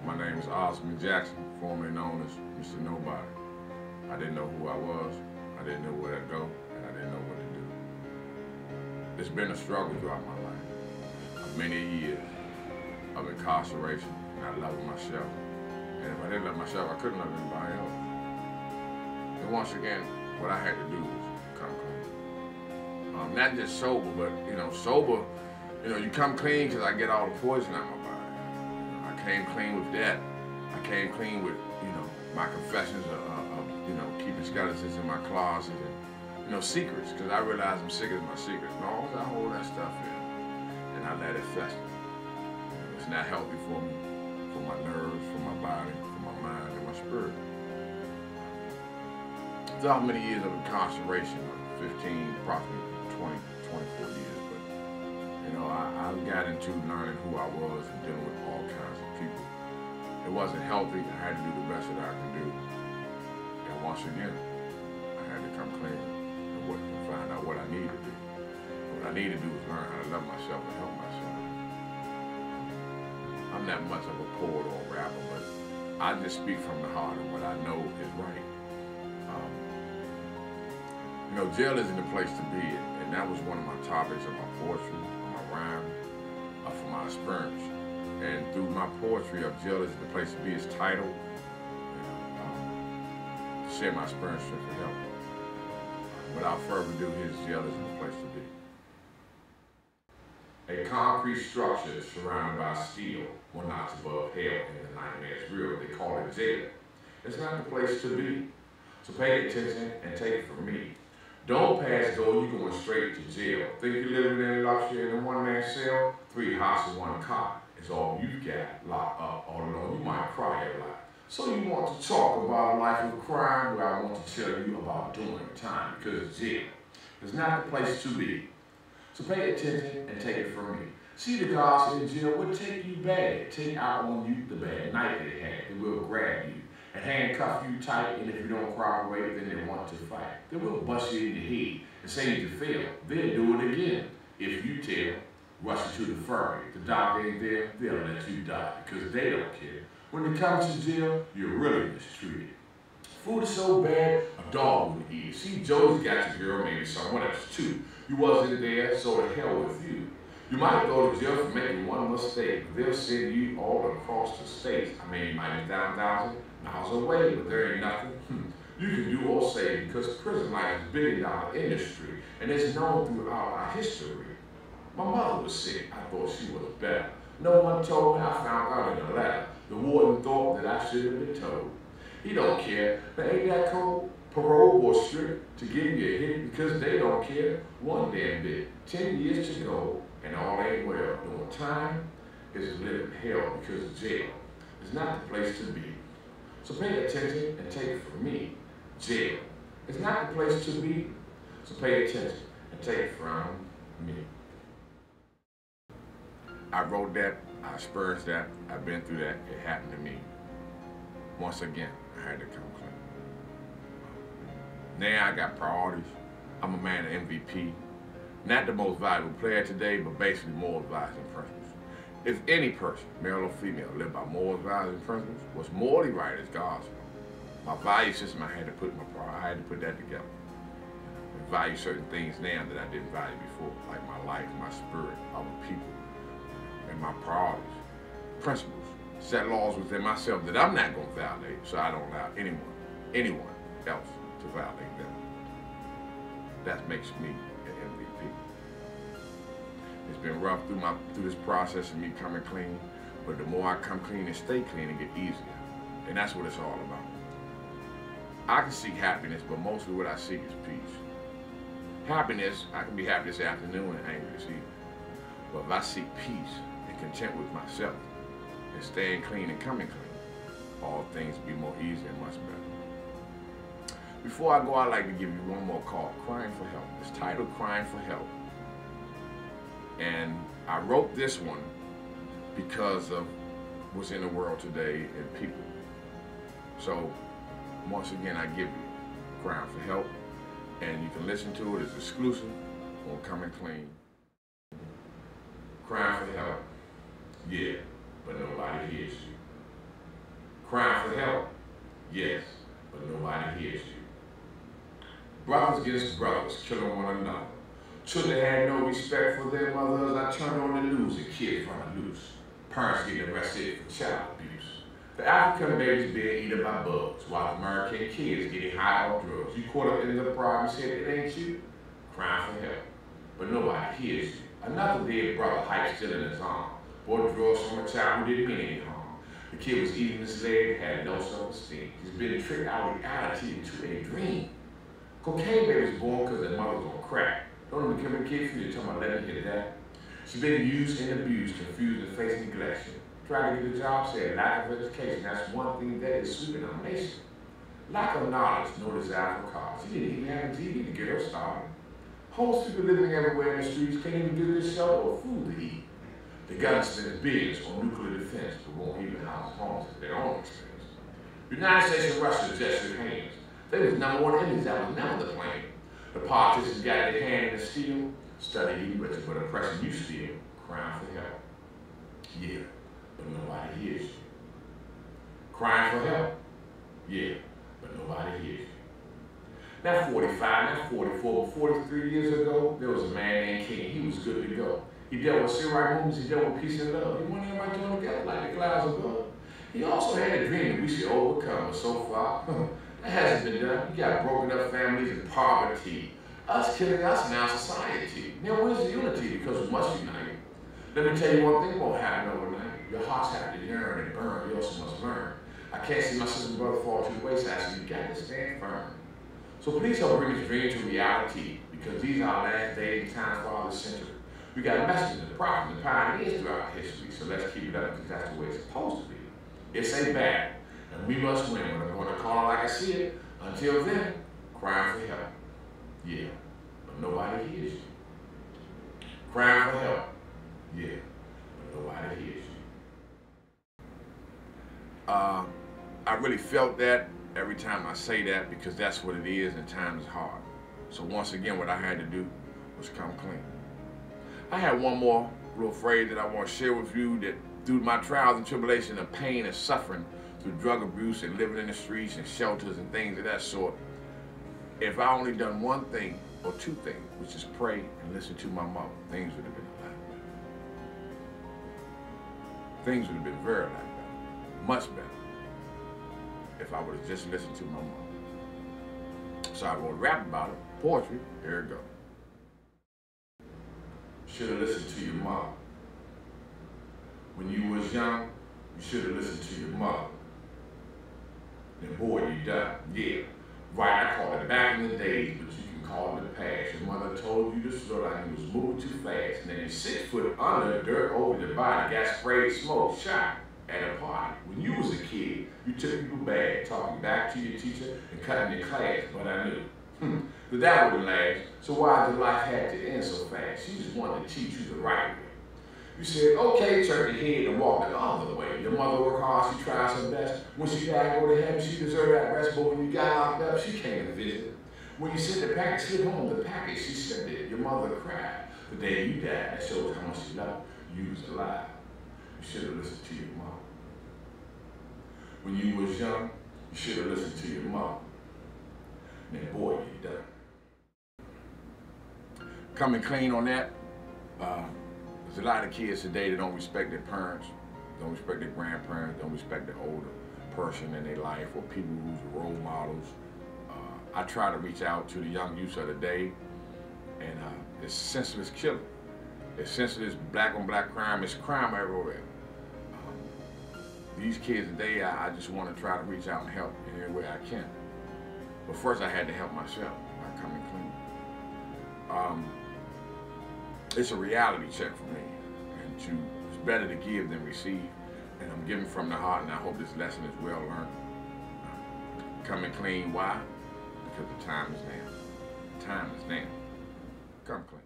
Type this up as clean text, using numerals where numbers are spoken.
My name is Osman Jackson, formerly known as Mr. Nobody. I didn't know who I was, I didn't know where to go, and I didn't know what to do. It's been a struggle throughout my life, of many years of incarceration, not loving myself. And if I didn't love myself, I couldn't love anybody else. And once again, what I had to do was come clean. Not just sober, but sober, you come clean because I get all the poison out of my body. I came clean with that. I came clean with, my confessions of keeping skeletons in my closet and, secrets, because I realized I'm sick of my secrets. As long as I hold that stuff in and I let it fester, it's not healthy for me, for my nerves, for my body, for my mind, and my spirit. Throughout many years of incarceration, 15, approximately 24 years, but I got into learning who I was and dealing with all kinds of people. It wasn't healthy. I had to do the best that I could do. And once again, I had to come clean and find out what I needed to do. What I needed to do was learn how to love myself and help myself. I'm not much of a poet or a rapper, but I just speak from the heart of what I know is right. Jail isn't the place to be, and that was one of my topics of my poetry, my rhyme, for my experience. And through my poetry of Jail Isn't the Place to Be is titled, to share my experience for help. Without further ado, here's Jail Isn't the Place to Be. A concrete structure surrounded by steel, one notch above hell and the nightmare's real. They call it jail. It's not the place to be. So pay attention and take it from me. Don't pass go, you're going straight to jail. Think you're living in luxury in a one-man cell? 3 houses, 1 car. It's all you've got locked up all alone. You might cry a lot. So you want to talk about a life of crime? Well, I want to tell you about doing time, because jail is not the place to be. So pay attention and take it from me. See, the guards in jail will take you bad, take out on you the bad night they had. They will grab you and handcuff you tight, and if you don't cooperate, then they want to fight. They will bust you in the head and say you failed. They'll do it again. If you tell, rush you to the ferry. The doctor ain't there, they'll let you die, because they don't care. When it comes to jail, you're really mistreated. Food is so bad, a dog wouldn't eat it. See, Joey's got your girl, maybe someone else too. You wasn't there, so to hell with you. You might go to jail for making one mistake, but they'll send you all across the state. I mean, you might be down 1,000 miles away, but there ain't nothing you can do or say, because prison life is a billion-dollar industry, and it's known throughout our history. My mother was sick. I thought she was better. No one told me. I found out in a letter. The warden thought that I should have been told. He don't care, but ain't that cold? Parole or strict to give you a hit, because they don't care one damn bit. 10 years to go, and all ain't well. Doing time is living hell, because jail is not the place to be. So pay attention and take it from me. Jail is not the place to be. So pay attention and take it from me. I wrote that, I experienced that, I've been through that, it happened to me. Once again, I had to come clean. Now I got priorities. I'm a man of MVP. Not the most valuable player today, but basically morals, values, and principles. If any person, male or female, live by morals, values, and principles, what's morally right is God's will. My value system, I had to put that together. I value certain things now that I didn't value before, like my life, my spirit, other people, and my priorities. Principles, set laws within myself that I'm not going to violate, so I don't allow anyone else to violate them. That makes me an MVP. It's been rough through this process of me coming clean, but the more I come clean and stay clean, it gets easier. And that's what it's all about. I can seek happiness, but mostly what I seek is peace. Happiness, I can be happy this afternoon and angry this evening. But if I seek peace and content with myself and staying clean and coming clean, all things will be more easy and much better. Before I go, I'd like to give you one more call, Crying for Help. It's titled Crying for Help. And I wrote this one because of what's in the world today and people. So, once again, I give you Crying for Help, and you can listen to it. It's exclusive on Coming Clean. Crying for help, yeah, but nobody hears you. Crying for help? Yes, but nobody hears you. Brothers against brothers, killing one another. Children had no respect for their mothers. I turned on the news and kids running loose. Parents getting arrested for child abuse. The African babies being eaten by bugs, while the American kids getting high off drugs. You caught up in the problem, you said it ain't you? Crying for help, but nobody hears you. Another dead brother hype still in his arm. Bought drugs from a child who didn't mean any harm. The kid was eating his leg, had no self-esteem. He's been tricked out of reality into a dream. Cocaine baby was born because their mother was on crack. Don't even become a kid for you, talking about let me hit that. She's been used and abused, confused and facing neglection. Trying to get a job, said lack of education. That's one thing that is sweeping our nation. Lack of knowledge, no desire for cause. She didn't even have a TV to get her started. Homeless people living everywhere in the streets can't even get this shelter or food to eat. The government spends billions on nuclear defense, but won't even house homes at their own expense. The United States and Russia just shook hands. They was number one enemies, that was never the plan. The politicians got their hand in the steel, study you richer, but oppressing you still, crying for help. Yeah, but nobody hears you. Crying for help? Yeah, but nobody hears you. Not 45, not 44, but 43 years ago, there was a man named King. He was good to go. He dealt with civil rights movements, he dealt with peace and love. He wanted everybody join together like the clouds above. He also had a dream that we should overcome, but so far, that hasn't been done. You got broken up families and poverty. Us killing us in our society. Now where's the unity? Because we must unite. Let me tell you one thing won't happen overnight. Your hearts have to yearn and burn. You also must learn. I can't see my sister and brother fall to the wayside, so you got to stand firm. So please help bring this dream to reality, because these are our last days and times for all this century. We got messages and prophets and pioneers throughout history, so let's keep it up because that's the way it's supposed to be. It's a battle, and we must win. But I'm going to call it like I see it. Until then, crying for help. Yeah, but nobody hears you. Crying for help. Yeah, but nobody hears you. I really felt that every time I say that, because that's what it is, and time is hard. So once again, what I had to do was come clean. I have one more little phrase that I want to share with you, that through my trials and tribulation and pain and suffering through drug abuse and living in the streets and shelters and things of that sort, if I only done one thing or two things, which is pray and listen to my mother, things would have been a lot better. Things would have been very lot better, much better, if I would have just listened to my mother. So I wrote a rap about it, poetry, here it goes. Should have listened to your mother. When you was young, you should have listened to your mother. Then boy, you done. Yeah, right, I call it back in the days, but you can call it the past. Your mother told you to slow down, you was moving too fast. And then you 6 foot under, dirt over your body, got sprayed, smoke, shot at a party. When you was a kid, you took people bad, talking back to your teacher and cutting your class, but I knew. But that wouldn't last, so why did life have to end so fast? She just wanted to teach you the right way. You said, okay, turn your head and walk the other way. Your mother worked hard, she tried her best. When she died, go to heaven, she deserved that rest, but when you got locked up, she came to visit. When you sent the package, slid home the package, she sent it. Your mother cried. The day you died, that shows how much she loved you. You was alive. You should have listened to your mother. When you was young, you should have listened to your mother. And boy, you done. Coming clean on that, there's a lot of kids today that don't respect their parents, don't respect their grandparents, don't respect the older person in their life or people who's role models. I try to reach out to the young youth of the day, and it's senseless killing. It's senseless black on black crime. It's crime everywhere. These kids today, I just want to try to reach out and help in any way I can. But first I had to help myself by coming clean. It's a reality check for me, and it's better to give than receive, and I'm giving from the heart, and I hope this lesson is well learned. Coming clean, why? Because the time is now. Time is now. Come clean.